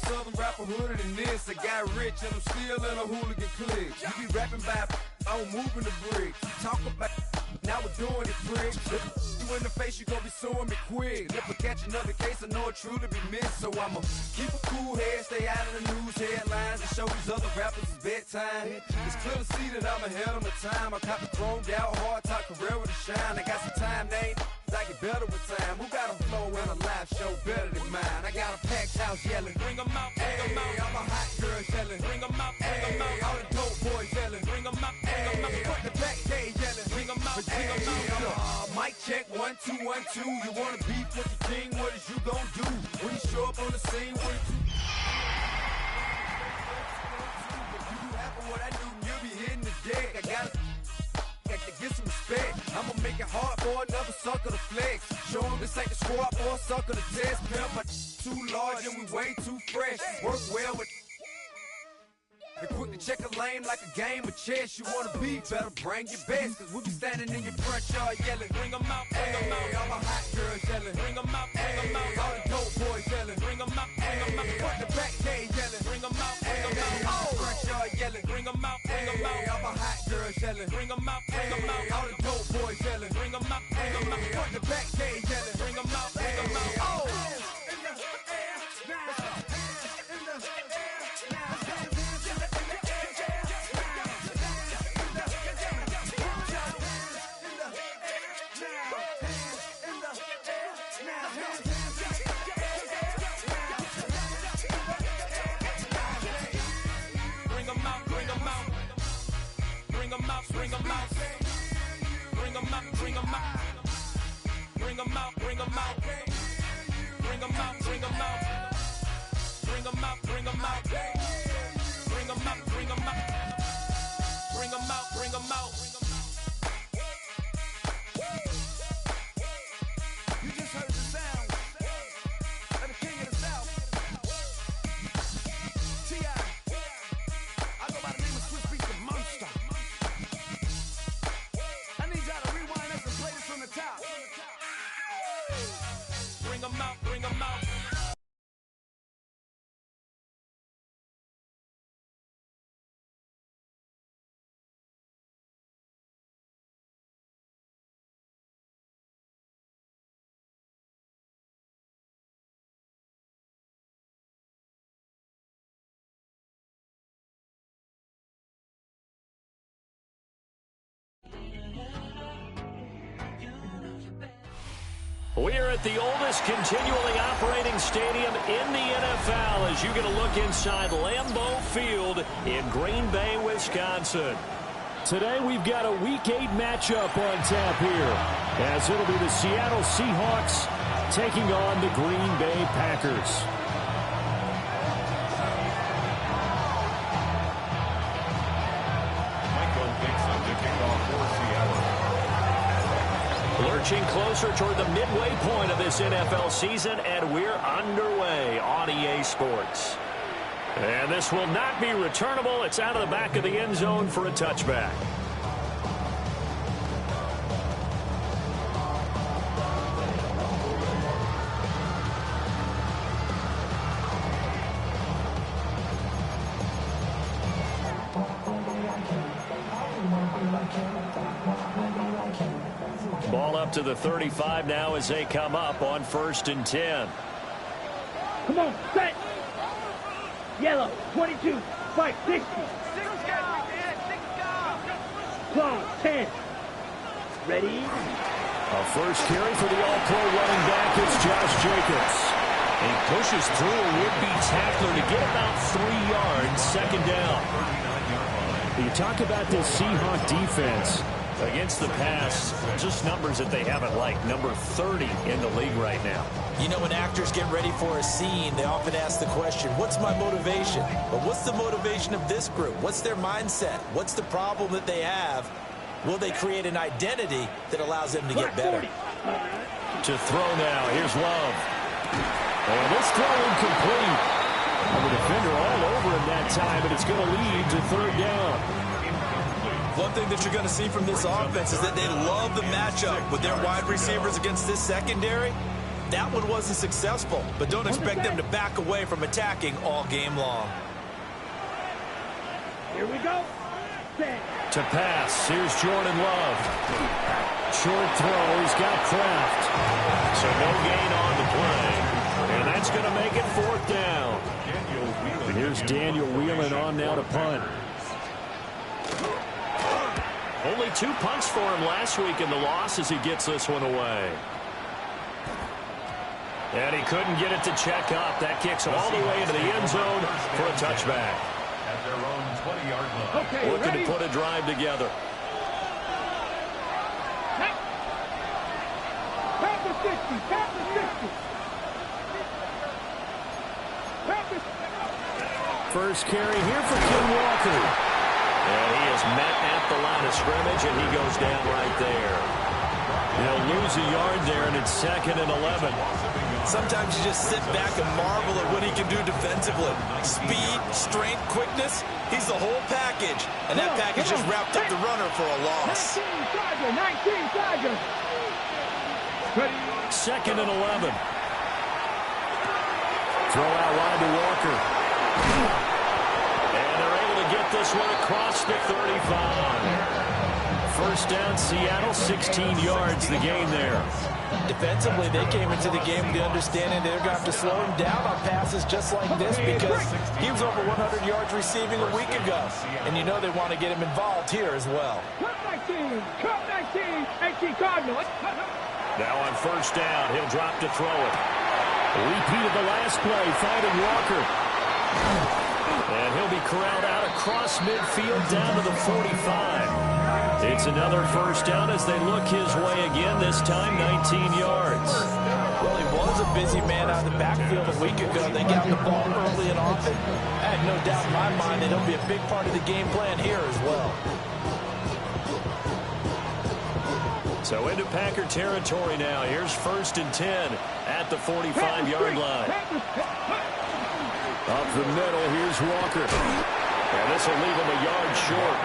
southern rapper hooded than this. I got rich and I'm still in a hooligan clique. You be rapping by I'm moving the bricks. Talk about now we're doing it, prick. You in the face, you gon' be suing me quick. If I catch another case, I know it truly be missed. So I'ma keep a cool head, stay out of the news headlines, and show these other rappers it's bedtime. It's clear to see that I'm ahead of my time. I cop the chromed out, hard top career with a shine. I got some time, name. I get better with time. Who got a flow and a live show better than mine? I got a packed house yelling, bring 'em out, bring 'em out. I'm a hot girl yelling, bring 'em out, bring 'em out. All the dope boys yelling, bring 'em out, bring 'em out. Put the back gay yelling, bring 'em out, bring 'em out. Mic check 1 2 1 2. You wanna beef with the king? What is you gon' do when you show up on the scene? What you do half of what I do, you'll be hitting the deck. I gotta get some respect. I'ma make it hard for another sucker to flex. Show him this ain't the squad or a sucker to test. Pimp, my too large and we way too fresh. Work well with and quick to check a lane like a game of chess. You wanna be better, bring your best. Cause we be standing in your front yard yelling, bring 'em out, bring 'em out. All my hot girls yelling, bring 'em out, bring 'em out. All the dope boys yelling, bring 'em out, bring 'em out. Put the back gay yelling, bring 'em out, bring 'em out. All the front yard yelling, bring 'em out, bring 'em out. All my hot girls yelling, bring 'em out, bring 'em out. All the dope boys yelling, bring 'em out, bring 'em out. Put the back gay yelling, bring 'em out, bring 'em out. Oh! Bring 'em out, bring 'em out, bring 'em out, bring 'em out, bring 'em out, bring 'em out, bring 'em out, bring 'em out, bring 'em out, bring 'em out, bring 'em out, bring 'em out, bring 'em out. You just heard the sound of the king of the South, T.I. I go by the name of Swiss Beats the Monster. Bring 'em out, bring 'em out. We're at the oldest continually operating stadium in the NFL as you get a look inside Lambeau Field in Green Bay, Wisconsin. Today we've got a Week 8 matchup on tap here, as it'll be the Seattle Seahawks taking on the Green Bay Packers. Lurching closer toward the midway point of this NFL season, and we're underway on EA Sports. And this will not be returnable. It's out of the back of the end zone for a touchback. Ball up to the 35 now as they come up on 1st and 10. Come on, set. Yellow, 22, fight, 60. Clone, 10. Ready? A first carry for the all-pro running back. It's Josh Jacobs. He pushes through a would-be tackler to get about 3 yards, 2nd down. You talk about this Seahawk defense. Against the pass, just numbers that they haven't liked. Number 30 in the league right now. You know, when actors get ready for a scene, they often ask the question, what's my motivation? But what's the motivation of this group? What's their mindset? What's the problem that they have? Will they create an identity that allows them to get better? To throw now, here's Love. And this throw incomplete. And the defender all over him that time, and it's going to lead to 3rd down. One thing that you're going to see from this offense is that they love the matchup with their wide receivers against this secondary. That one wasn't successful, but don't expect them to back away from attacking all game long. Here we go. Set. To pass, here's Jordan Love. Short throw, he's got Kraft. So no gain on the play. And that's going to make it 4th down. And here's Daniel Whelan on now to punt. Only 2 punts for him last week in the loss as he gets this one away. And he couldn't get it to check up. That kicks all the way into the end zone for a touchback. At their own 20-yard line. Okay, Looking ready? to put a drive together. Tap the 60. Tap the 60. Tap the... First carry here for Ken Walker. And he is met at the line of scrimmage, and he goes down right there. He'll lose a yard there, and it's 2nd and 11. Sometimes you just sit back and marvel at what he can do defensively. Speed, strength, quickness. He's the whole package. And that package just wrapped up the runner for a loss. 19 Dodgers. Ready? 2nd and 11. Throw out wide to Walker. And they're able to get this one across the 35. First down, Seattle, 16 yards the gain there. Defensively, they came into the game with the understanding they're going to have to slow him down on passes just like this because he was over 100 yards receiving a week ago. And you know they want to get him involved here as well. Cut 19. Cut 19. 18 Cardinals. Now on first down, he'll drop to throw it. A repeat of the last play, finding Walker. And he'll be corralled out across midfield down to the 45. It's another first down as they look his way again, this time 19 yards. Well, he was a busy man out of the backfield a week ago. They got the ball early and often. I had no doubt in my mind that he'll be a big part of the game plan here as well. So into Packer territory now. Here's 1st and 10 at the 45-yard line. Up the middle, here's Walker. And this will leave him a yard short.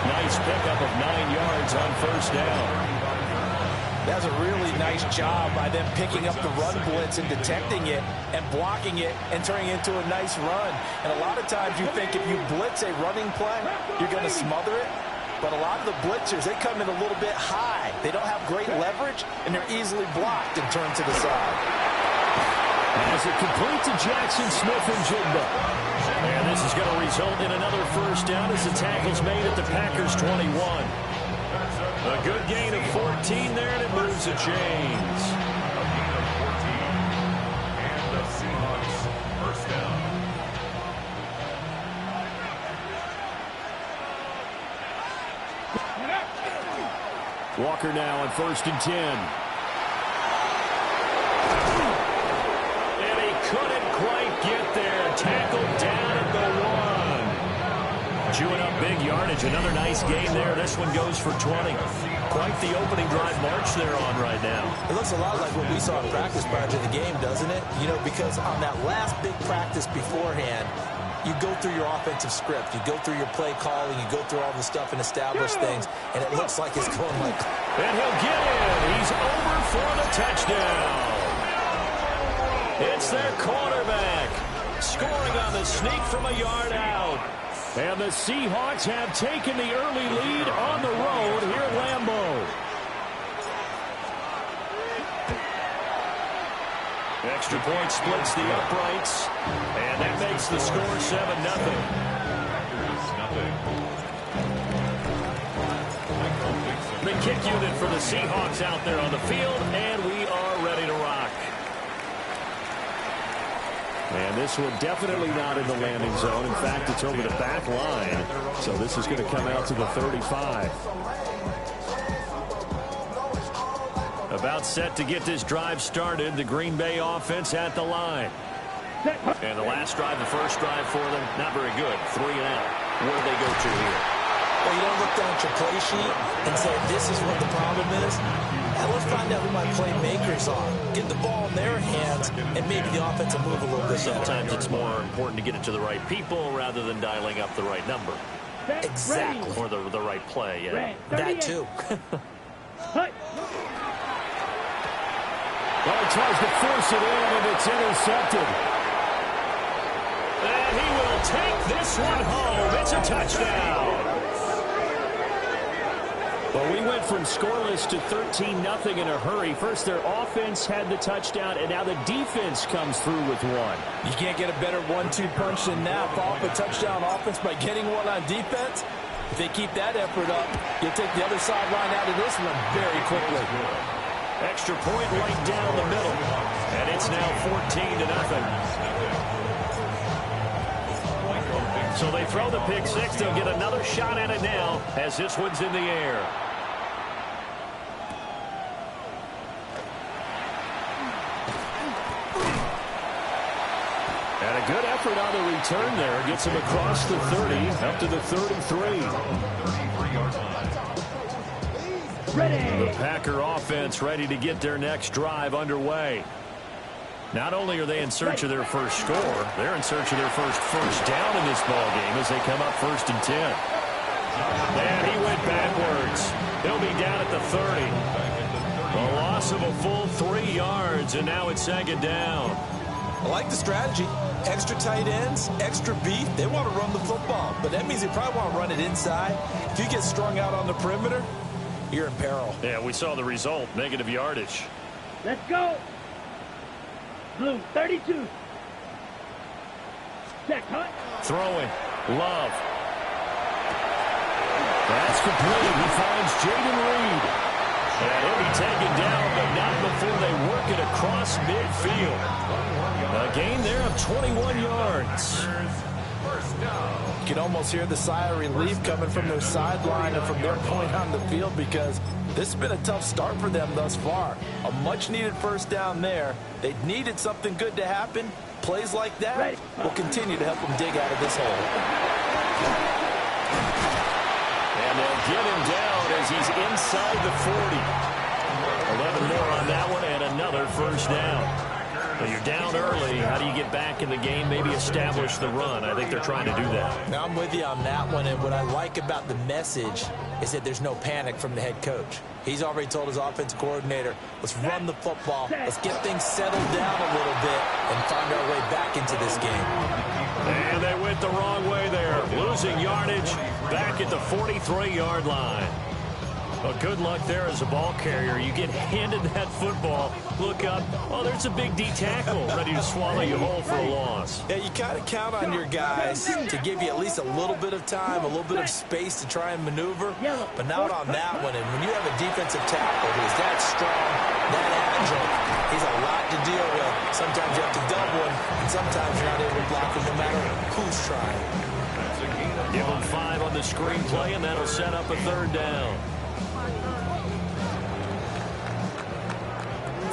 Nice pickup of 9 yards on first down. That's a really nice job by them picking up the run blitz and detecting it and blocking it and turning it into a nice run. And a lot of times you think if you blitz a running play, you're going to smother it. But a lot of the blitzers, they come in a little bit high. They don't have great leverage, and they're easily blocked and turned to the side. As it complete to Jackson Smith and Jigba. And this is going to result in another first down as the tackle's made at the Packers' 21. A good gain of 14 there, and it moves the chains. And the Seahawks first down. Walker now on 1st and 10. Couldn't quite get there. Tackled down at the 1. Chewing up big yardage. Another nice gain there. This one goes for 20. Quite the opening drive march they're on right now. It looks a lot like what we saw in practice prior to the game, doesn't it? You know, because on that last big practice beforehand, you go through your offensive script. You go through your play calling. You go through all the stuff and establish things. And it looks like it's going like... And he'll get in. He's over for the touchdown. It's their quarterback scoring on the sneak from a yard out. And the Seahawks have taken the early lead on the road here at Lambeau. Extra point splits the uprights. And that makes the score 7-0. The kick unit for the Seahawks out there on the field. And we are ready to rock. And this one definitely not in the landing zone. In fact, it's over the back line. So this is going to come out to the 35. About set to get this drive started. The Green Bay offense at the line. And the last drive, the first drive for them, not very good. 3 and out. Where do they go to here? Well, you don't look down at your play sheet and say, this is what the problem is. Now let's find out who my playmakers are. Get the ball in their hands, and maybe the offense will move a little bit. Sometimes it's more important to get it to the right people rather than dialing up the right number. Exactly. Or the right play, yeah. That too. Well, he tries to force it in, and it's intercepted. And he will take this one home. It's a touchdown. Well, we went from scoreless to 13-0 in a hurry. First, their offense had the touchdown, and now the defense comes through with one. You can't get a better 1-2 punch than that. Follow up a touchdown offense by getting one on defense. If they keep that effort up, you'll take the other sideline out of this one very quickly. Extra point right down the middle, and it's now 14-0. So they throw the pick six. They'll get another shot at it now as this one's in the air. And a good effort on the return there. Gets him across the 30, up to the 33. The Packer offense ready to get their next drive underway. Not only are they in search of their first score, they're in search of their first down in this ballgame as they come up 1st and 10. And he went backwards. He'll be down at the 30. A loss of a full 3 yards, and now it's 2nd down. I like the strategy. Extra tight ends, extra beef. They want to run the football, but that means they probably want to run it inside. If you get strung out on the perimeter, you're in peril. Yeah, we saw the result. Negative yardage. Let's go. Blue, 32. Check, hunt. Throwing. Love. That's complete. He finds Jaden Reed. And he'll be taken down, but not before they work it across midfield. A gain there of 21 yards. You can almost hear the sigh of relief coming from their sideline and from their point on the field because this has been a tough start for them thus far. A much-needed first down there. They needed something good to happen. Plays like that will continue to help them dig out of this hole. And they'll get him down as he's inside the 40. 11 more on that one and another first down. Well, you're down early. How do you get back in the game? Maybe establish the run. I think they're trying to do that. Now, I'm with you on that one, and what I like about the message is that there's no panic from the head coach. He's already told his offensive coordinator, let's run the football, let's get things settled down a little bit and find our way back into this game. And they went the wrong way there. Losing yardage back at the 43-yard line. Well, good luck there as a ball carrier. You get handed that football, look up, oh, there's a big D tackle ready to swallow you whole for a loss. Yeah, you kind of count on your guys to give you at least a little bit of time, a little bit of space to try and maneuver, but not on that one. And when you have a defensive tackle who's that strong, that agile, he's a lot to deal with. Sometimes you have to double him, and sometimes you're not able to block him no matter who's trying. Give him 5 on the screenplay, and that'll set up a 3rd down.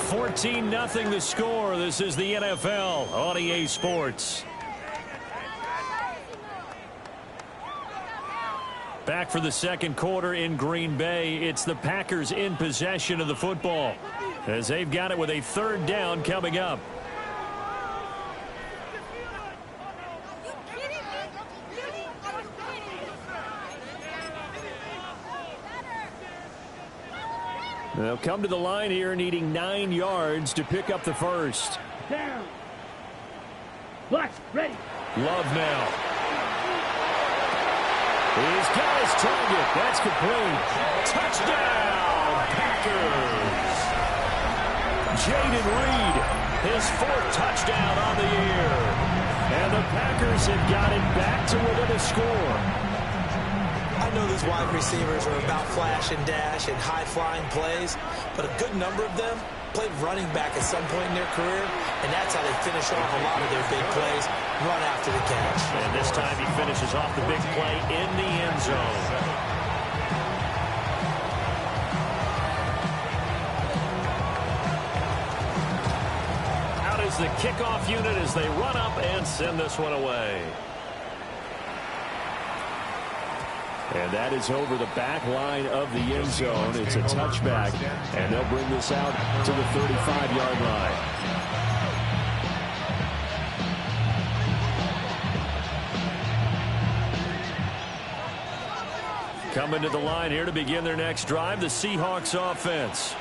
14-0 the score. This is the NFL on EA Sports. Back for the 2nd quarter in Green Bay. It's the Packers in possession of the football as they've got it with a 3rd down coming up. They'll come to the line here needing 9 yards to pick up the first. Down. Black, ready. Love now. He's got his target. That's complete. Touchdown, Packers. Jaden Reed, his 4th touchdown on the year. And the Packers have got it back to within a score. I know these wide receivers are about flash and dash and high-flying plays, but a good number of them played running back at some point in their career, and that's how they finish off a lot of their big plays, run after the catch. And this time he finishes off the big play in the end zone. Out is the kickoff unit as they run up and send this one away. And that is over the back line of the end zone. It's a touchback, and they'll bring this out to the 35-yard line. Coming to the line here to begin their next drive, the Seahawks offense.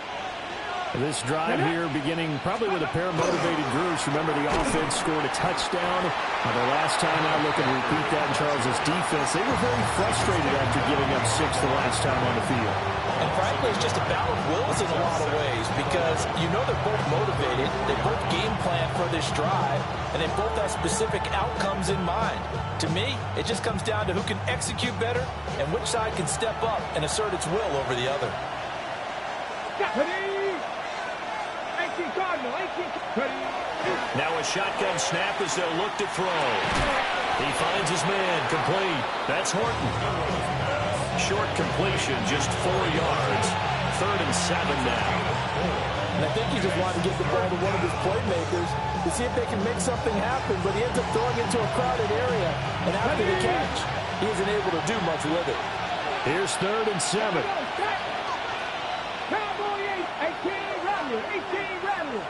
This drive here beginning probably with a pair of motivated groups. Remember, the offense scored a touchdown. The last time I look and repeat that in Charles's defense, they were very frustrated after giving up 6 the last time on the field. And frankly, it's just a battle of wills in a lot of ways because you know they're both motivated. They both game plan for this drive, and they both have specific outcomes in mind. To me, it just comes down to who can execute better and which side can step up and assert its will over the other. Now a shotgun snap as they'll look to throw. He finds his man, complete. That's Horton. Short completion, just 4 yards. 3rd and 7 now. And I think he just wanted to get the ball to one of his playmakers to see if they can make something happen, but he ends up throwing it into a crowded area, and after the catch, he isn't able to do much with it. Here's 3rd and 7. Cowboy 18, Rattler, 18, Rattler.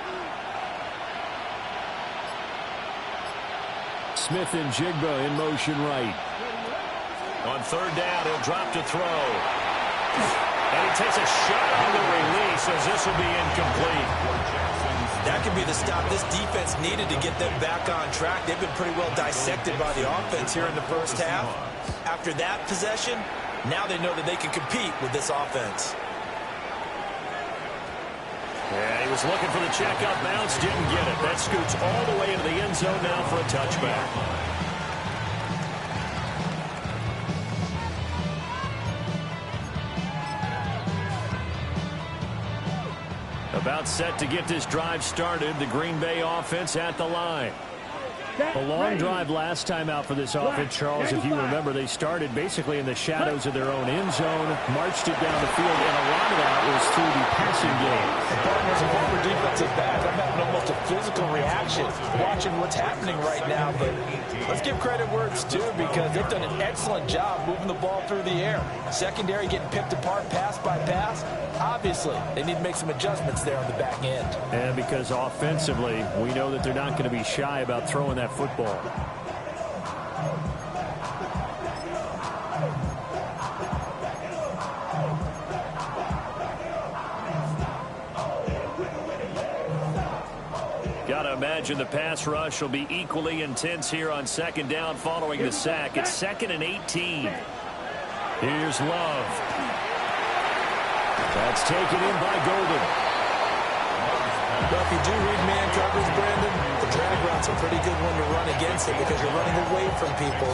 Smith and Jigba in motion right. On 3rd down, he'll drop to throw. And he takes a shot on the release as this will be incomplete. That could be the stop this defense needed to get them back on track. They've been pretty well dissected by the offense here in the first half. After that possession, now they know that they can compete with this offense. Yeah, he was looking for the checkout bounce, didn't get it. That scoots all the way into the end zone now for a touchback. About set to get this drive started. The Green Bay offense at the line. A long drive last time out for this offense, Charles. If you remember, they started basically in the shadows of their own end zone, marched it down the field, and a lot of that was through the passing game. As a former defensive back, I'm having almost a physical reaction watching what's happening right now. But let's give credit where it's due because they've done an excellent job moving the ball through the air. Secondary getting picked apart pass by pass. Obviously, they need to make some adjustments there on the back end. And because offensively, we know that they're not going to be shy about throwing that football. Got to imagine the pass rush will be equally intense here on 2nd down following the sack. It's 2nd and 18. Here's Love. That's taken in by Golden. Well, if you do read man coverage, Brandon, the drag route's a pretty good one to run against it because you're running away from people.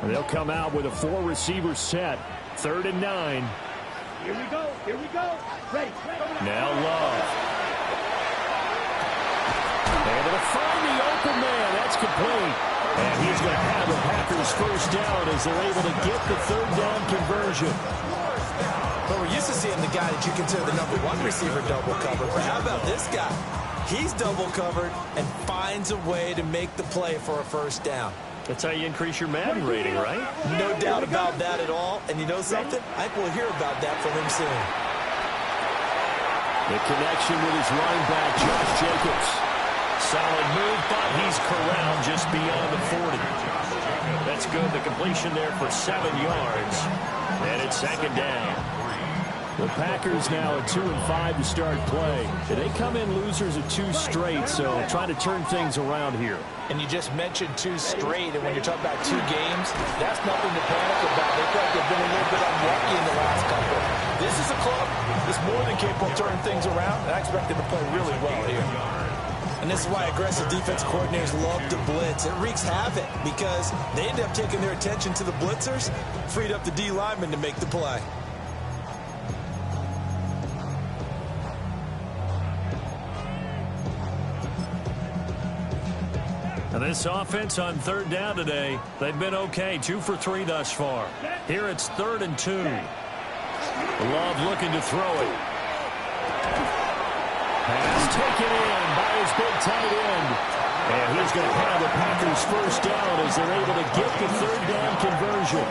They'll come out with a 4-receiver set. 3rd and 9. Here we go. Here we go. Ready. Now Love. Able to find the open man. That's complete. And he's going to have the Packers 1st down as they're able to get the 3rd down conversion. But we're used to seeing the guy that you consider the #1 receiver double covered. But how about this guy? He's double covered and finds a way to make the play for a 1st down. That's how you increase your Madden rating, right? No doubt about that at all. And you know something? I think we'll hear about that from him soon. The connection with his running back, Josh Jacobs. Solid move, but he's corralled just beyond the 40. That's good. The completion there for 7 yards. And it's 2nd down. The Packers now at 2-5 to start play. They come in losers of 2 straight, so trying to turn things around here. And you just mentioned 2 straight, and when you're talking about 2 games, that's nothing to panic about. They feel like they've been a little bit unlucky in the last couple. This is a club that's more than capable of turning things around, and I expect them to play really well here. And this is why aggressive defense coordinators love to blitz. It wreaks havoc because they end up taking their attention to the blitzers, freed up the D lineman to make the play. And this offense on 3rd down today, they've been okay. 2 for 3 thus far. Here it's 3rd and 2. Love looking to throw it. Pass taken in by his big tight end. And he's going to have the Packers 1st down as they're able to get the 3rd down conversion.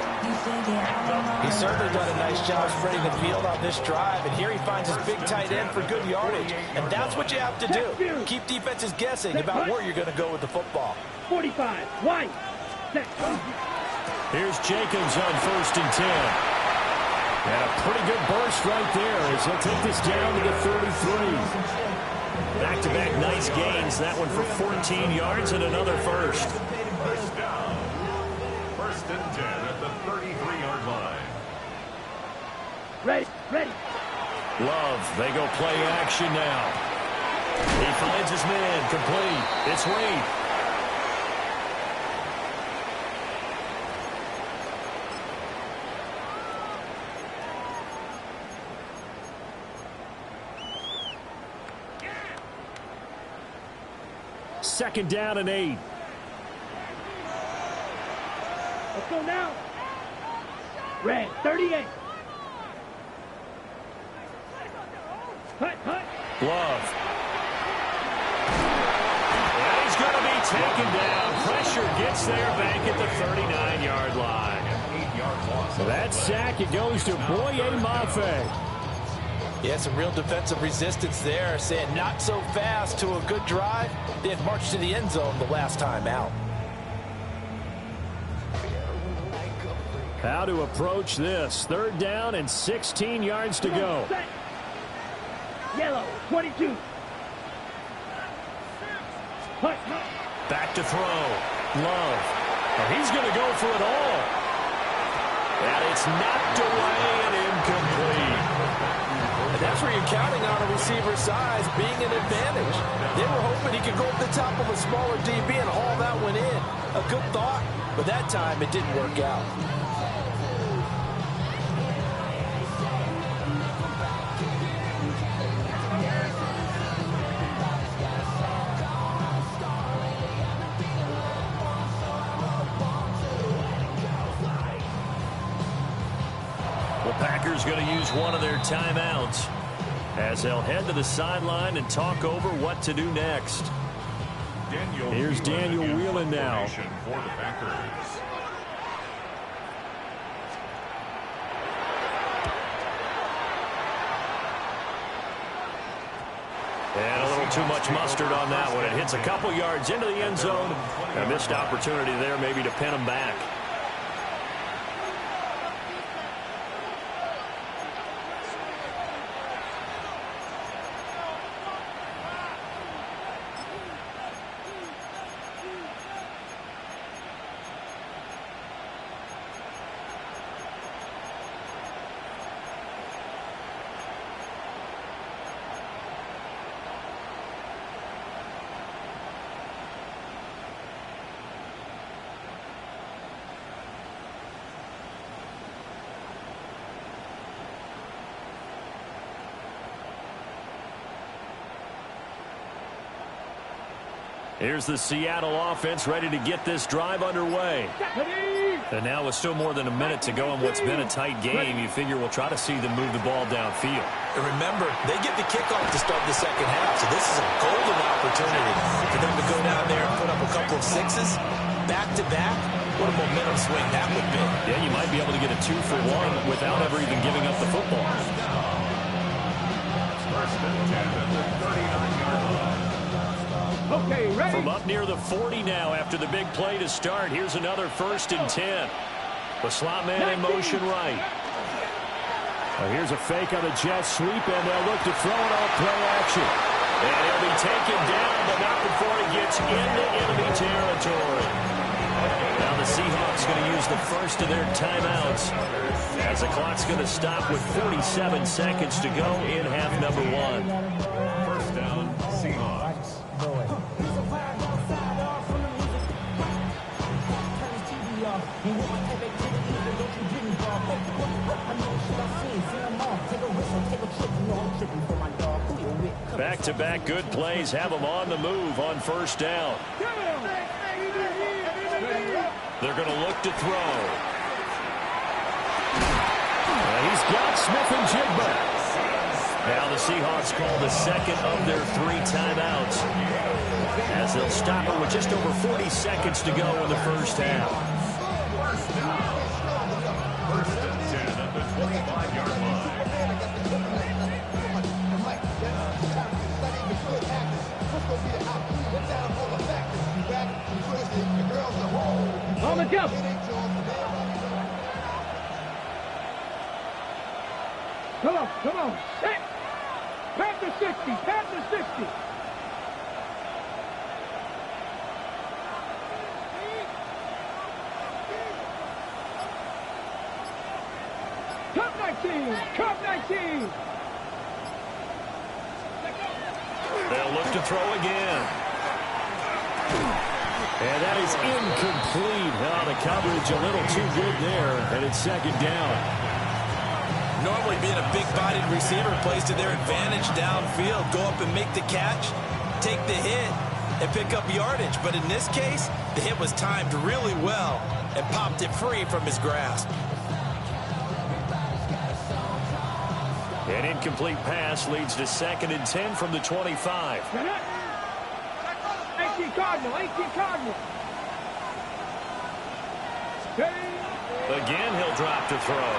He's certainly done a nice job spreading the field on this drive, and here he finds his big tight end for good yardage. And that's what you have to do. Keep defenses guessing about where you're going to go with the football. 45, white. Here's Jacobs on 1st and 10. And a pretty good burst right there as he'll take this down to the 33. Back-to-back nice gains. That one for 14 yards and another first. First down. 1st and 10 at the 33-yard line. Ready. Love, they go play action now. He finds his man, complete. It's Wade. Second down and 8. Let's go now. Red, 38. Hut. Love. And he's going to be taken down. Pressure gets there back at the 39-yard line. 8-yard loss. So that sack, it goes to Boye Mafe. Yeah, some real defensive resistance there, saying not so fast to a good drive. They had marched to the end zone the last time out. How to approach this. 3rd down and 16 yards to go. Set. Yellow, 22. Hut. Back to throw. Love. Oh, he's going to go for it all. And it's knocked away and incomplete. And that's where you're counting on a receiver's size being an advantage. They were hoping he could go up the top of a smaller DB and haul that one in. A good thought, but that time it didn't work out. Packers going to use one of their timeouts as they'll head to the sideline and talk over what to do next. Here's Daniel Whelan now. For the Packers. And a little too much mustard on that one. It hits a couple yards into the end zone. A missed opportunity there maybe to pin him back. Here's the Seattle offense ready to get this drive underway. And now with still more than a minute to go in what's been a tight game, you figure we'll try to see them move the ball downfield. And remember, they get the kickoff to start the second half, so this is a golden opportunity for them to go down there and put up a couple of sixes back-to-back. What a momentum swing that would be. Yeah, you might be able to get a 2-for-1 without ever even giving up the football. 1st and 10 at the 39-yard line. Okay, ready. From up near the 40 now after the big play to start. Here's another 1st and 10. The slot man in motion right. Well, here's a fake on the jet sweep, and they'll look to throw it off play action. And he'll be taken down, but not before he gets into enemy territory. Now the Seahawks going to use the first of their timeouts as the clock's going to stop with 47 seconds to go in half number 1. 1st down, Seahawks. Back-to-back good plays have them on the move on 1st down. They're going to look to throw. He's got Smith-Njigba. Now the Seahawks call the second of their 3 timeouts as they'll stop it with just over 40 seconds to go in the first half. 1st and 10 at the 25-yard line. On the together. Come on. Set. Pat the 60. Pat the 60. Cup 19. Cup 19. They'll look to throw again. And that is incomplete. Oh, the coverage a little too good there, and it's second down. Normally being a big-bodied receiver plays to their advantage downfield. Go up and make the catch, take the hit, and pick up yardage. But in this case, the hit was timed really well and popped it free from his grasp. An incomplete pass leads to 2nd and 10 from the 25. 18 Cardinal. Again, he'll drop to throw.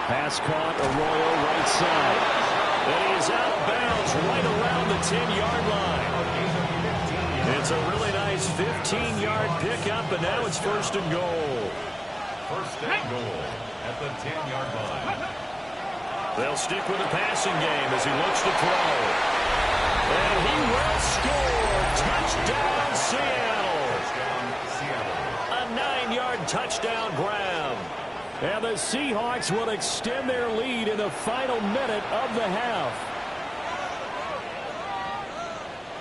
Pass caught, Arroyo right side. And he is out of bounds right around the 10-yard line. It's a really nice 15-yard pickup, and now it's 1st and goal. 1st and goal at the 10-yard line. They'll stick with the passing game as he looks to throw. And he will score. Touchdown, Seattle. A 9-yard touchdown grab. And the Seahawks will extend their lead in the final minute of the half.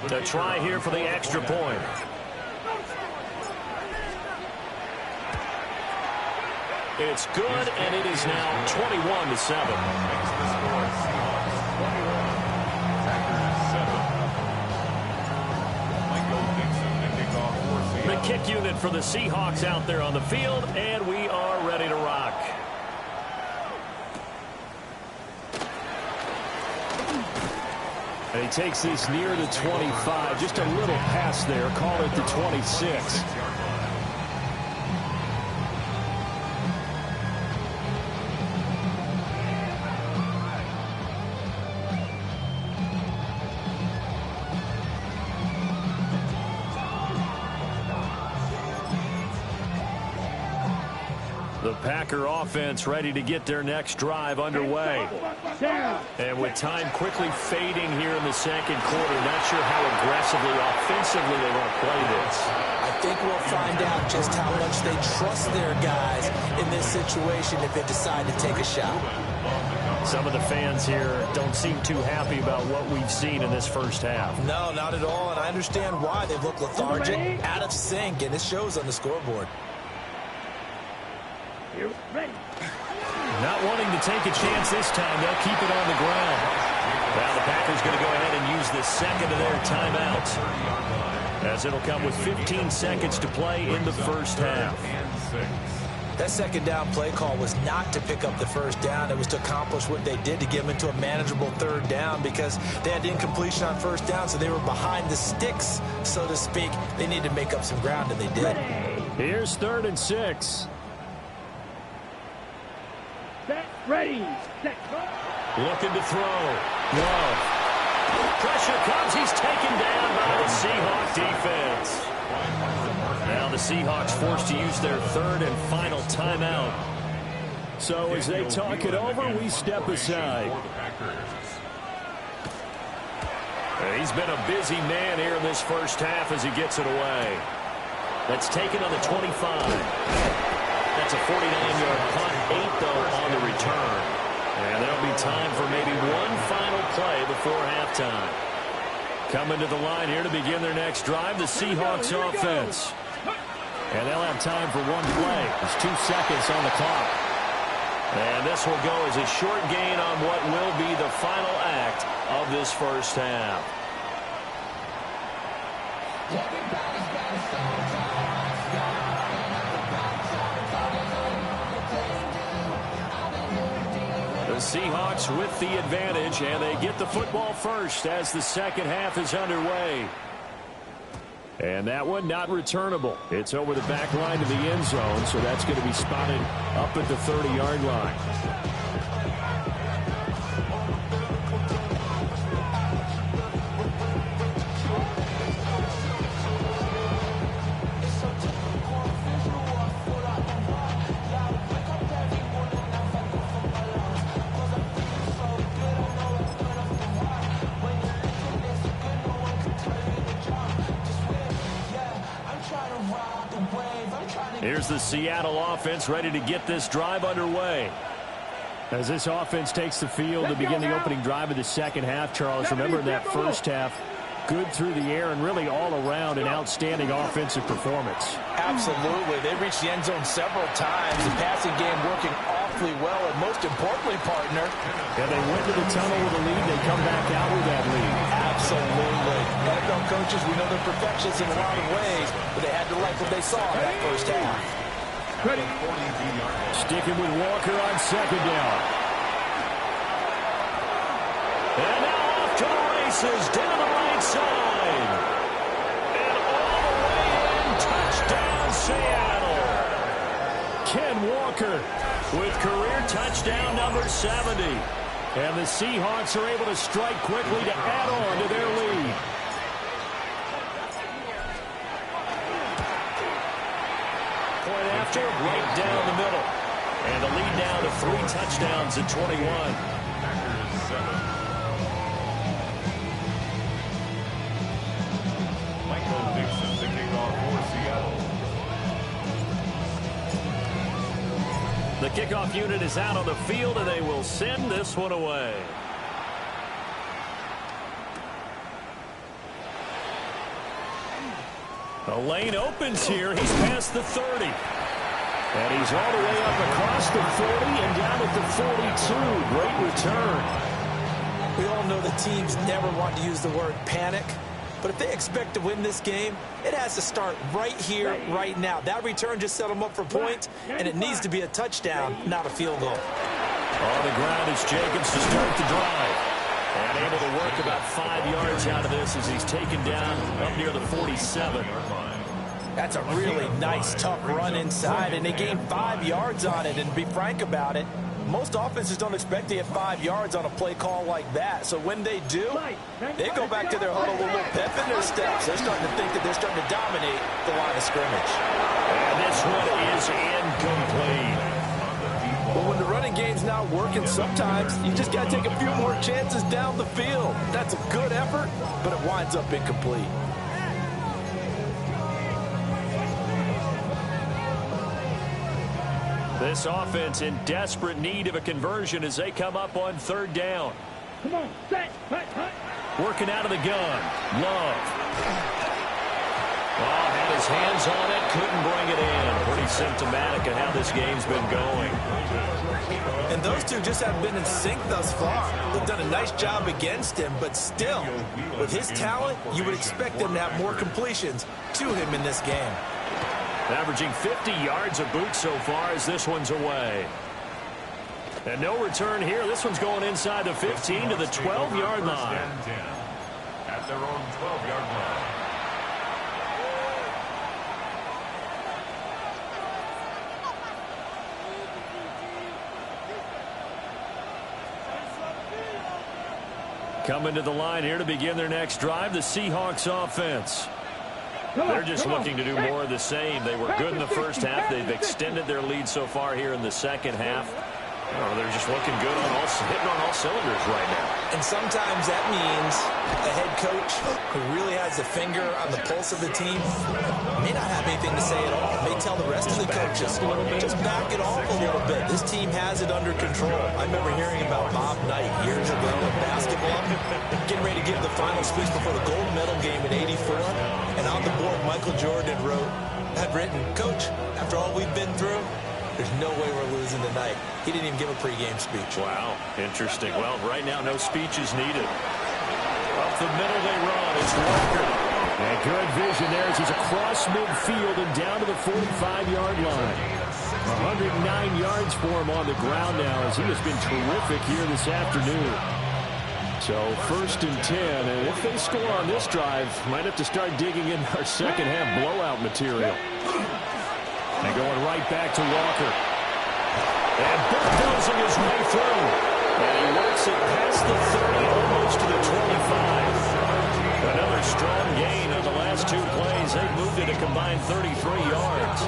To try here for the extra point. It's good, and it is now 21-7. The kick unit for the Seahawks out there on the field, and we are ready to rock. And he takes this near the 25, just a little pass there, call it the 26. The Packer offense ready to get their next drive underway. And with time quickly fading here in the second quarter, not sure how aggressively, offensively they want to play this. I think we'll find out just how much they trust their guys in this situation if they decide to take a shot. Some of the fans here don't seem too happy about what we've seen in this first half. No, not at all, and I understand why. They've looked lethargic, out of sync, and it shows on the scoreboard. Not wanting to take a chance this time, they'll keep it on the ground. Now the Packers going to go ahead and use the second of their timeouts, as it'll come with 15 seconds to play in the first half. That second down play call was not to pick up the first down. It was to accomplish what they did, to get them into a manageable third down, because they had incompletion on first down, so they were behind the sticks, so to speak. They needed to make up some ground, and they did. Here's 3rd and 6. Set, ready, set, go. Looking to throw. Love. Pressure comes. He's taken down by the Seahawks defense. Now the Seahawks forced to use their 3rd and final timeout. So as they talk it over, we step aside. He's been a busy man here in this first half as he gets it away. That's taken on the 25. That's a 49-yard punt, 8 though on the return. And there'll be time for maybe one final play before halftime. Coming to the line here to begin their next drive, the Seahawks offense. And they'll have time for one play. There's 2 seconds on the clock. And this will go as a short gain on what will be the final act of this first half. The Seahawks with the advantage, and they get the football first as the second half is underway. And that one not returnable. It's over the back line to the end zone, so that's going to be spotted up at the 30-yard line. Here's the Seattle offense ready to get this drive underway. As this offense takes the field to begin the opening drive of the second half, Charles, remember in that first half, good through the air and really all around an outstanding offensive performance. Absolutely. They reached the end zone several times. The passing game working awfully well, and most importantly, partner. Yeah, they went to the tunnel with a lead. They come back out with that lead. Absolutely. NFL coaches, we know they're perfectionists in a lot of ways, but they had to like what they saw in that first half. Sticking with Walker on second down. And now off to the races, down the right side. And all the way in, touchdown Seattle. Ken Walker with career touchdown number 70. And the Seahawks are able to strike quickly to add on to their lead. Point after, right down the middle. And the lead now to 3 touchdowns at 21. Packers 7. Michael Dixon to kick off for Seattle. The kickoff unit is out on the field, and they will send this one away. The lane opens here. He's past the 30. And he's all the way up across the 40 and down at the 42. Great return. We all know the teams never want to use the word panic, but if they expect to win this game, it has to start right here, right now. That return just set them up for points, and it needs to be a touchdown, not a field goal. On the ground is Jacobs to start the drive. And able to work about 5 yards out of this as he's taken down up near the 47. That's a really nice, tough run inside, and they gained 5 yards on it. And to be frank about it, most offenses don't expect to get 5 yards on a play call like that. So when they do, they go back to their huddle with a little pep in their steps. They're starting to think that they're starting to dominate the line of scrimmage. And this one is incomplete. But when the running game's not working, sometimes you just got to take a few more chances down the field. That's a good effort, but it winds up incomplete. This offense in desperate need of a conversion as they come up on 3rd down. Come on, set, hut. Working out of the gun. Love. Oh, had his hands on it, couldn't bring it in. Pretty symptomatic of how this game's been going. And those two just haven't been in sync thus far. They've done a nice job against him, but still, with his talent, you would expect them to have more completions to him in this game. Averaging 50 yards a boot so far as this one's away. And no return here. This one's going inside the 15 to the 12-yard line. At their own 12-yard line. Coming to the line here to begin their next drive, the Seahawks offense. They're just looking to do more of the same. They were good in the first half. They've extended their lead so far here in the second half. Oh, they're just looking good on hitting on all cylinders right now. And sometimes that means a head coach who really has a finger on the pulse of the team may not have anything to say at all. May tell the rest of the coaches, just back it off a little bit. This team has it under control. I remember hearing about Bob Knight years ago in basketball, getting ready to give the final speech before the gold medal game in '84. And on the board, Michael Jordan had written, "Coach, after all we've been through, there's no way we're losing tonight." He didn't even give a pregame speech. Wow, interesting. Well, right now, no speech is needed. Up the middle they run. It's Walker. And good vision there as he's across midfield and down to the 45-yard line. 109 yards for him on the ground now as he has been terrific here this afternoon. So 1st and 10, and if they score on this drive, might have to start digging in our second half blowout material. And going right back to Walker. And bulldozing his way through. And he works it past the 30, almost to the 25. Another strong gain on the last 2 plays. They've moved it a combined 33 yards.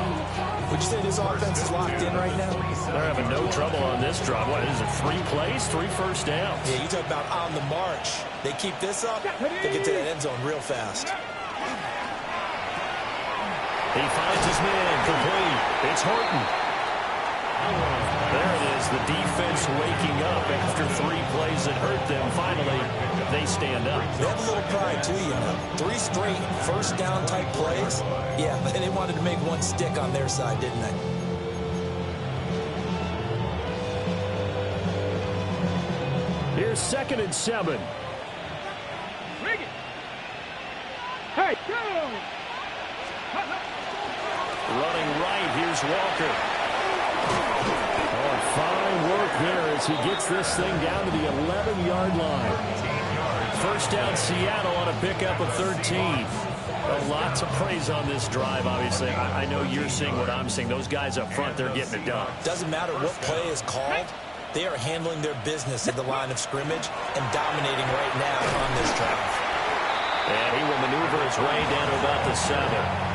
Would you say this offense is locked in right now? They're having no trouble on this drive. What is it, 3 plays, 3 first downs? Yeah, you talk about on the march. They keep this up, they get to that end zone real fast. He finds his man complete. It's Horton. There it is, the defense waking up after 3 plays that hurt them. Finally, they stand up. They have a little pride, too, you know. 3 straight first down type plays. Yeah, they wanted to make one stick on their side, didn't they? Here's 2nd and 7. Bring it. Hey, go! Running right, here's Walker. Oh, fine work there as he gets this thing down to the 11-yard line. First down, Seattle on a pickup of 13. Well, lots of praise on this drive, obviously. I know you're seeing what I'm seeing. Those guys up front, they're getting it done. Doesn't matter what play is called. They are handling their business at the line of scrimmage and dominating right now on this drive. And he will maneuver his way down to about the 7.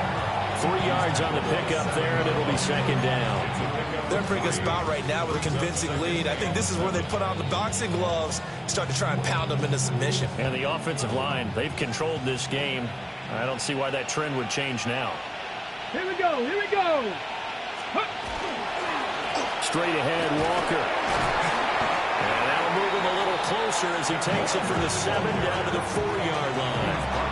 3 yards on the pickup there, and it'll be 2nd down. They're in a pretty good spot right now with a convincing lead. I think this is where they put on the boxing gloves, start to try and pound them into submission. And the offensive line, they've controlled this game. I don't see why that trend would change now. Here we go, here we go. Straight ahead, Walker. And that'll move him a little closer as he takes it from the 7 down to the 4-yard line.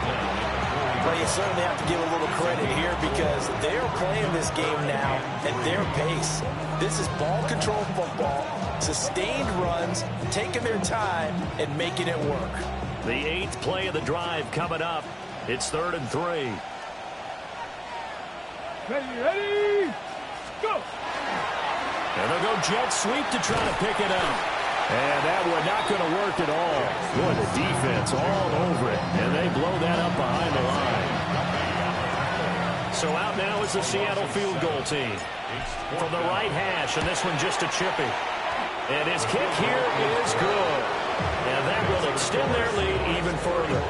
Well, you certainly have to give a little credit here because they're playing this game now at their pace. This is ball control football, sustained runs, taking their time and making it work. The 8th play of the drive coming up. It's 3rd and 3. Ready, go! And they'll go jet sweep to try to pick it up. And that one not going to work at all. Boy, the defense all over it. And they blow that up behind the line. So out now is the Seattle field goal team. From the right hash, and this one just a chippy. And his kick here is good. And that will extend their lead even further.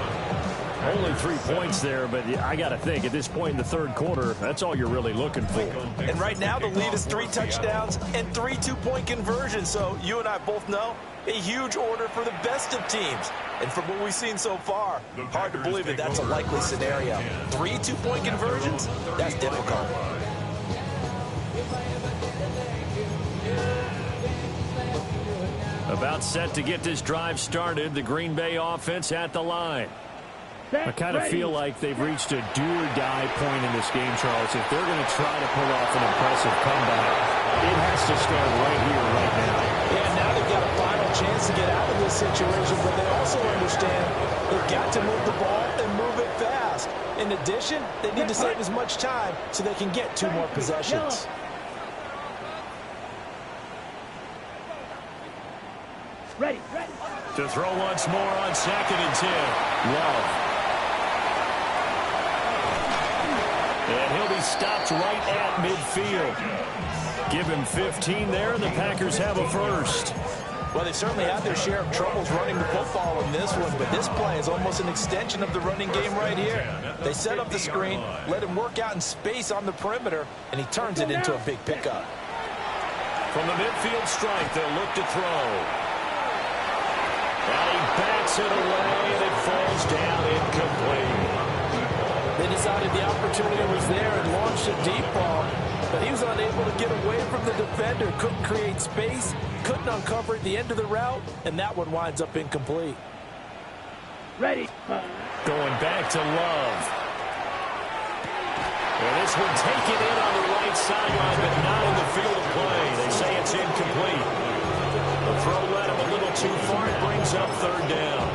Only 3 points there, but I got to think at this point in the 3rd quarter, that's all you're really looking for. And right now the lead is 3 touchdowns and 3 two-point conversions. So you and I both know a huge order for the best of teams. And from what we've seen so far, hard to believe that that's a likely scenario. 3 two-point conversions? That's difficult. About set to get this drive started, the Green Bay offense at the line. I kind of feel like they've reached a do-or-die point in this game, Charles. If they're going to try to pull off an impressive comeback, it has to start right here, right now. Yeah, now they've got a final chance to get out of this situation, but they also understand they've got to move the ball and move it fast. In addition, they need to save as much time so they can get 2 more possessions. Ready. To throw once more on 2nd and 10. Love. And he'll be stopped right at midfield. Give him 15 there, and the Packers have a first. Well, they certainly had their share of troubles running the football in this one, but this play is almost an extension of the running game right here. They set up the screen, let him work out in space on the perimeter, and he turns it into a big pickup. From the midfield strike, they'll look to throw. And he backs it away, and it falls down incomplete. They decided the opportunity was there and launched a deep ball, but he was unable to get away from the defender, couldn't create space, couldn't uncover at the end of the route, and that one winds up incomplete. Ready. Going back to Love. And this one taken in on the right sideline, but not in the field of play. They say it's incomplete. The throw led him a little too far. It brings up 3rd down.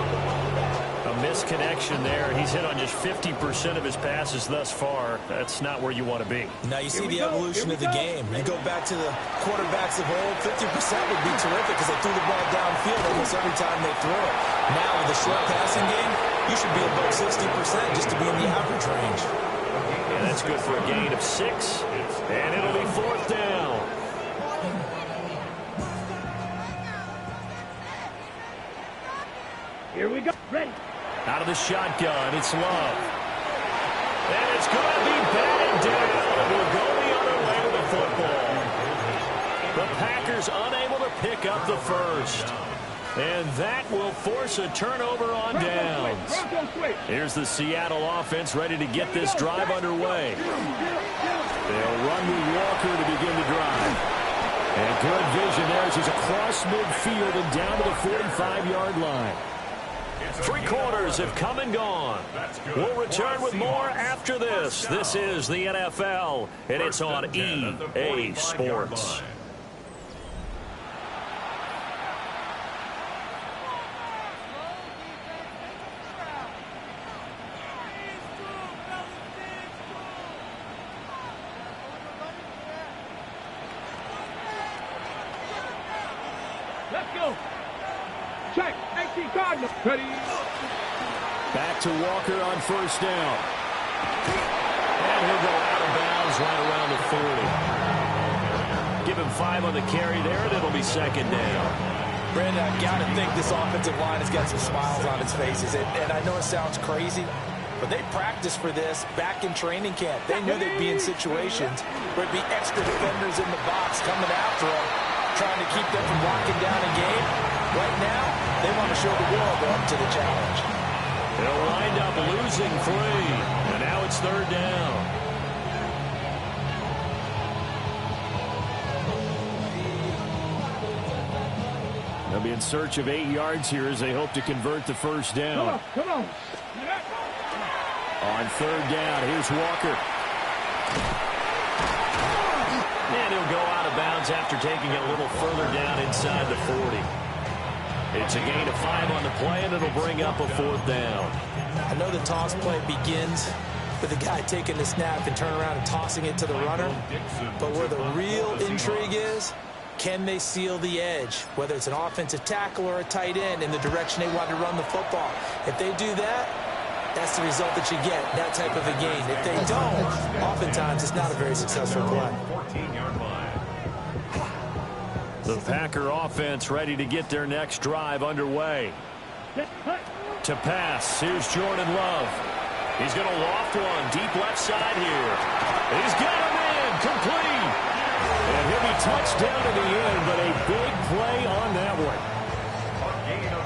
A misconnection there. He's hit on just 50% of his passes thus far. That's not where you want to be. Now you see the evolution of the game. You go back to the quarterbacks of old, 50% would be terrific because they threw the ball downfield almost every time they threw it. Now with the short passing game, you should be above 60% just to be in the average range. Yeah, that's good for a gain of 6. And it'll be 4th down. Here we go. Ready. Out of the shotgun, it's Love. And it's going to be batted down. It will go the other way with the football. The Packers unable to pick up the first. And that will force a turnover on downs. Here's the Seattle offense ready to get this drive underway. They'll run with Walker to begin the drive. And good vision there as he's across midfield and down to the 45-yard line. 3 quarters have come and gone. We'll return with more after this. This is the NFL, and it's on EA Sports. Let's go. Check. 18 Cardinals. Ready. Back to Walker on first down. And he'll go out of bounds right around the 40. Give him 5 on the carry there, and it'll be second down. Brandon, I've got to think this offensive line has got some smiles on its faces. And I know it sounds crazy, but they practiced for this back in training camp. They knew they'd be in situations where it'd be extra defenders in the box coming after them, trying to keep them from locking down a game. Right now, they want to show the world they're up to the challenge. They'll wind up losing 3, and now it's third down. They'll be in search of 8 yards here as they hope to convert the first down. Come on. On third down, here's Walker. And he'll go out of bounds after taking it a little further down inside the 40. It's a gain of 5 on the play, and it'll bring up a 4th down. I know the toss play begins with the guy taking the snap and turning around and tossing it to the runner. But where the real intrigue is, can they seal the edge, whether it's an offensive tackle or a tight end, in the direction they want to run the football? If they do that, that's the result that you get, that type of a gain. If they don't, oftentimes it's not a very successful play. 14-yard line. The Packer offense ready to get their next drive underway. To pass, here's Jordan Love. He's going to loft one deep left side here. He's got him in, complete. And he'll be touched down in the end, but a big play on that one.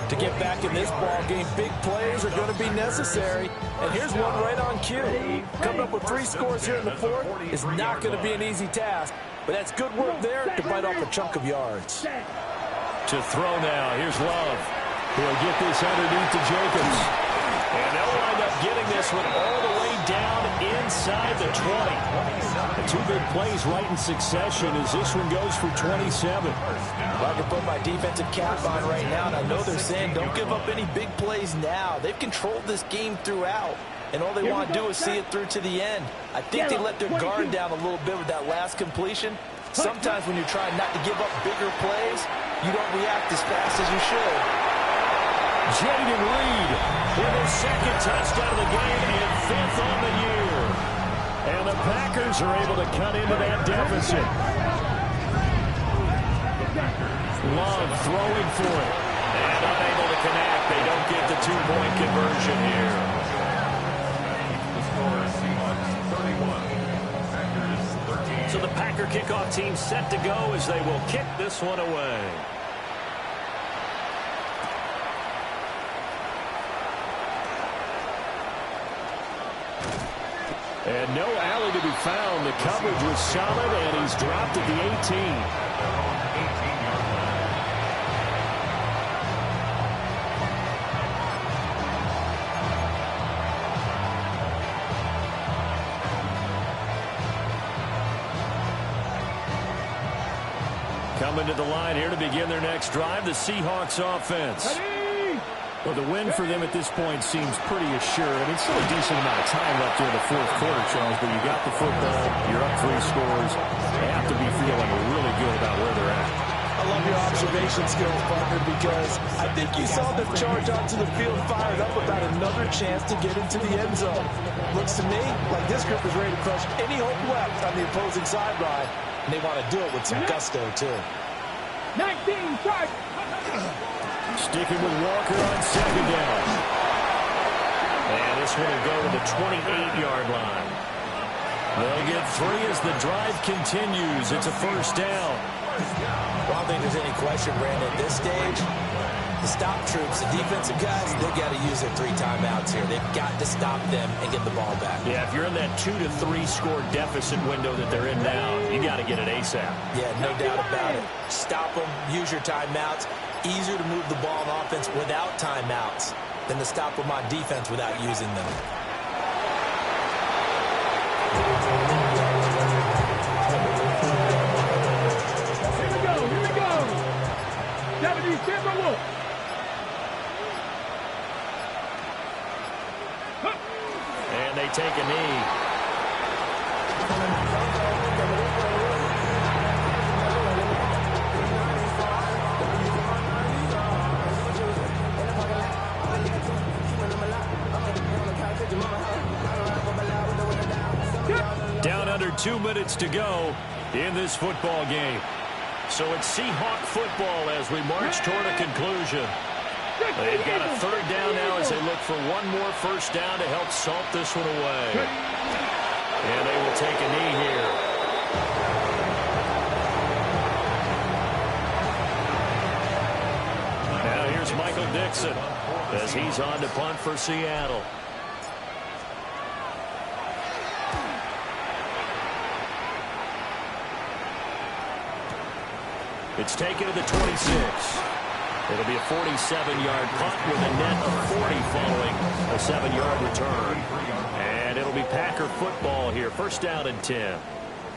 To get back in this ball game, big plays are going to be necessary. And here's one right on cue. Coming up with 3 scores here in the 4th is not going to be an easy task. But that's good work there to bite off a chunk of yards. To throw now, here's Love. He'll get this underneath to Jacobs. And they'll wind up getting this one all the way down inside the 20. The 2 big plays right in succession as this one goes for 27. I can put my defensive cap on right now, and I know they're saying don't give up any big plays now. They've controlled this game throughout, and all they want to do is see it through to the end. I think they let their guard down a little bit with that last completion. Sometimes when you're trying not to give up bigger plays, you don't react as fast as you should. Jaden Reed with his 2nd touchdown of the game and 5th on the year. And the Packers are able to cut into that deficit. Love throwing for it. And unable to connect. They don't get the 2-point conversion here. So the Packer kickoff team set to go as they will kick this one away. And no alley to be found. The coverage was solid, and he's dropped at the 18. Coming to the line here to begin their next drive, the Seahawks offense. Well, the win for them at this point seems pretty assured. I mean, still a decent amount of time left here in the 4th quarter, Charles, but you got the football, you're up 3 scores. They have to be feeling really good about where they're at. I love your observation skills, partner, because I think you saw them charge onto the field fired up about another chance to get into the end zone. Looks to me like this group is ready to crush any hope left on the opposing sideline, and they want to do it with some gusto, too. 19, charge. Sticking with Walker on 2nd down. And this one will go to the 28-yard line. They'll get 3 as the drive continues. It's a 1st down. Well, I don't think there's any question, Brandon, at this stage. The stop troops, the defensive guys, they got to use their 3 timeouts here. They've got to stop them and get the ball back. Yeah, if you're in that 2 to 3 score deficit window that they're in now, you got to get it ASAP. Yeah, no doubt about it. Stop them, use your timeouts. Easier to move the ball on offense without timeouts than to stop them on defense without using them. Here we go. 70 Timberwolves. And they take a knee. Down under 2 minutes to go in this football game. So it's Seahawk football as we march toward a conclusion. They've got a 3rd down now as they look for one more first down to help salt this one away. And they will take a knee here. Now here's Michael Dixon as he's on to punt for Seattle. It's taken to the 26. It'll be a 47-yard punt with a net of 40 following a 7-yard return. And it'll be Packer football here. First down and 10.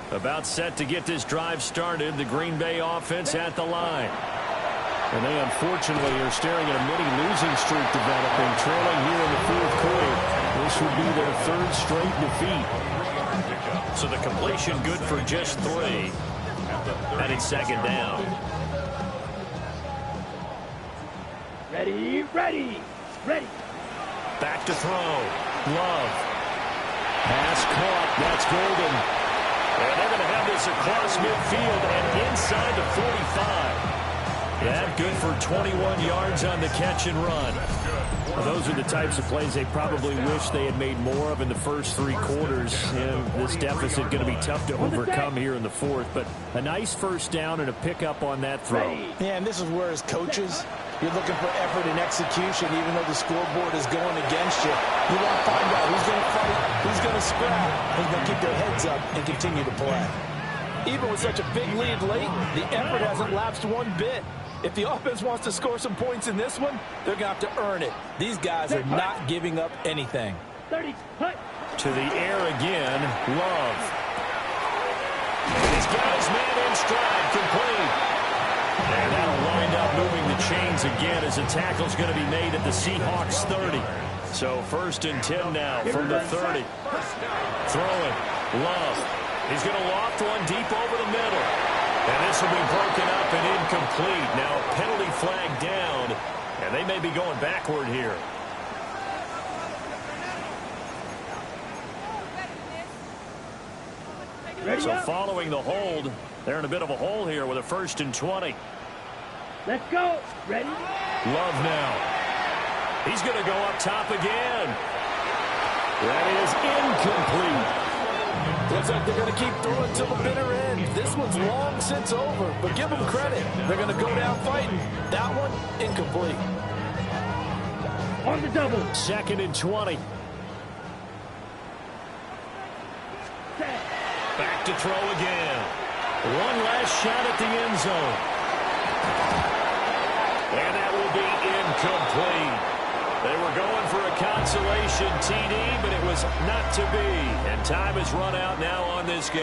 About set to get this drive started. The Green Bay offense at the line. And they unfortunately are staring at a mini-losing streak developing, trailing here in the 4th quarter. This would be their 3rd straight defeat. So the completion good for just 3. And it's 2nd down. Ready. Back to throw. Love. Pass caught. That's Golden. And they're going to have this across midfield and inside the 45. That good for 21 yards on the catch and run. Well, those are the types of plays they probably wish they had made more of in the first 3 quarters. And this deficit going to be tough to overcome here in the 4th. But a nice first down and a pickup on that throw. Yeah, and this is where as coaches, you're looking for effort and execution even though the scoreboard is going against you. You want to find out who's going to fight, who's going to scrap, who's going to keep their heads up and continue to play. Even with such a big lead late, the effort hasn't lapsed one bit. If the offense wants to score some points in this one, they're going to have to earn it. These guys are not giving up anything. 30, hut. To the air again, Love. And he's got his man in stride, complete. And that'll wind up moving the chains again as the tackle's going to be made at the Seahawks 30. So 1st and 10 now from the 30. Throwing, Love. He's going to loft one deep over the middle. And this will be broken up and incomplete. Now a penalty flag down, and they may be going backward here. So following the hold, they're in a bit of a hole here with a 1st and 20. Let's go. Ready? Love now. He's going to go up top again. That is incomplete. Looks like they're going to keep throwing till the bitter end. This one's long since over, but give them credit. They're going to go down fighting. That one, incomplete. On the double. 2nd and 20. Back to throw again. One last shot at the end zone. And that will be incomplete. They were going for a consolation TD, but it was not to be. And time has run out now on this game.